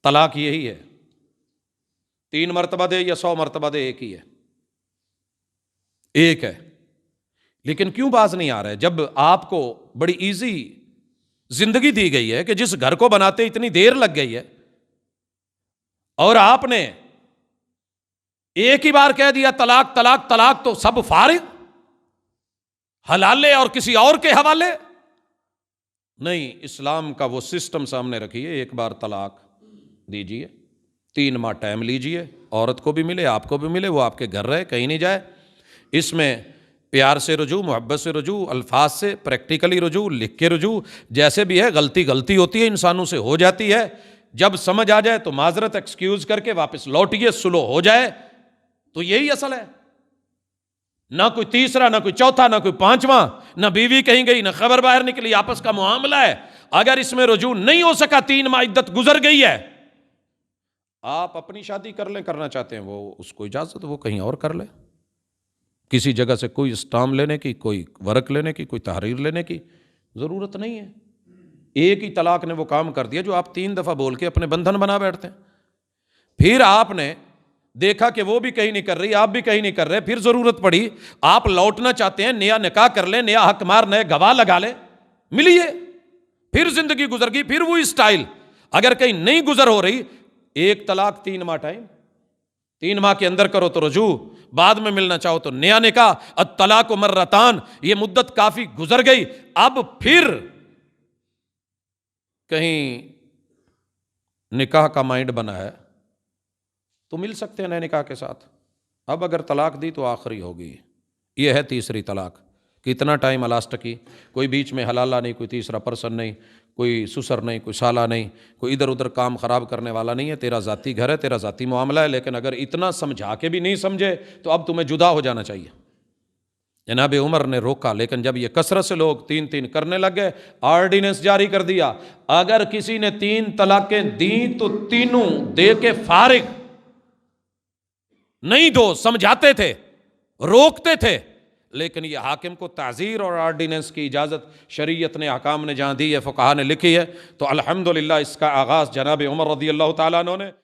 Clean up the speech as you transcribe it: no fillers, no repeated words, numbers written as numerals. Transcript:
طلاق یہی ہے، 3 مرتبہ دے یا 100 مرتبہ دے، ایک ہی ہے، ایک ہے۔ لیکن کیوں باز نہیں آ رہا ہے جب آپ کو بڑی ایزی زندگی دی گئی ہے کہ جس گھر کو بناتے اتنی دیر لگ گئی ہے، اور آپ نے ایک ہی بار کہہ دیا طلاق طلاق طلاق، تو سب فارغ، حلالے اور کسی اور کے حوالے؟ نہیں، اسلام کا وہ سسٹم سامنے رکھیے، ایک بار طلاق دیجئے، 3 ماہ ٹائم لیجئے، عورت کو بھی ملے آپ کو بھی ملے، وہ آپ کے گھر رہے، کہیں نہیں جائے۔ اس میں پیار سے رجوع، محبت سے رجوع، الفاظ سے، پریکٹیکلی رجوع، لکھ کے رجوع، جیسے بھی ہے، غلطی ہوتی ہے، انسانوں سے ہو جاتی ہے، جب سمجھ آ جائے تو معذرت ایکسکیوز کر کے واپس لوٹیے، سلو ہو جائے، تو یہی اصل ہے۔ نہ کوئی تیسرا، نہ کوئی چوتھا، نہ کوئی پانچواں، نہ بیوی کہیں گئی، نہ خبر باہر نکلی، آپس کا معاملہ ہے۔ اگر اس میں رجوع نہیں ہو سکا، 3 ماہ عدت گزر گئی ہے، آپ اپنی شادی کر لیں، کرنا چاہتے ہیں وہ، اس کو اجازت، وہ کہیں اور کر لے، کسی جگہ سے کوئی اسٹامپ لینے کی، کوئی ورق لینے کی، کوئی تحریر لینے کی ضرورت نہیں ہے۔ ایک ہی طلاق نے وہ کام کر دیا جو آپ 3 دفعہ بول کے اپنے بندھن بنا بیٹھتے ہیں۔ پھر آپ نے دیکھا کہ وہ بھی کہیں نہیں کر رہی، آپ بھی کہیں نہیں کر رہے، پھر ضرورت پڑی، آپ لوٹنا چاہتے ہیں، نیا نکاح کر لیں، نیا حق مار، نئے گواہ لگا لیں، ملیے، پھر زندگی گزر گئی، پھر وہی سٹائل۔ اگر کہیں نہیں گزر ہو رہی، 1 طلاق 3 ماہ ٹائم، 3 ماہ کے اندر کرو تو رجوع، بعد میں ملنا چاہو تو نیا نکاح، الطلاق مرتان، یہ مدت کافی گزر گئی، اب پھر کہیں نکاح کا مائنڈ بنا ہے تو مل سکتے ہیں نئے نکاح کے ساتھ۔ اب اگر طلاق دی تو آخری ہوگی، یہ ہے تیسری طلاق۔ کتنا ٹائم الاسٹ کی، کوئی بیچ میں حلالہ نہیں، کوئی تیسرا پرسن نہیں، کوئی سسر نہیں، کوئی سالہ نہیں، کوئی ادھر ادھر کام خراب کرنے والا نہیں ہے، تیرا ذاتی گھر ہے، تیرا ذاتی معاملہ ہے۔ لیکن اگر اتنا سمجھا کے بھی نہیں سمجھے تو اب تمہیں جدا ہو جانا چاہیے۔ جناب عمر نے روکا، لیکن جب یہ کثرت سے لوگ 3 کرنے لگ گئے، آرڈیننس جاری کر دیا، اگر کسی نے 3 طلاقیں دیں تو تینوں دے کے فارغ، نہیں دو، سمجھاتے تھے، روکتے تھے، لیکن یہ حاکم کو تعزیر اور آرڈیننس کی اجازت شریعت نے، حکام نے جہاں دی ہے، فقہا نے لکھی ہے، تو الحمدللہ اس کا آغاز جناب عمر رضی اللہ تعالیٰ عنہ نے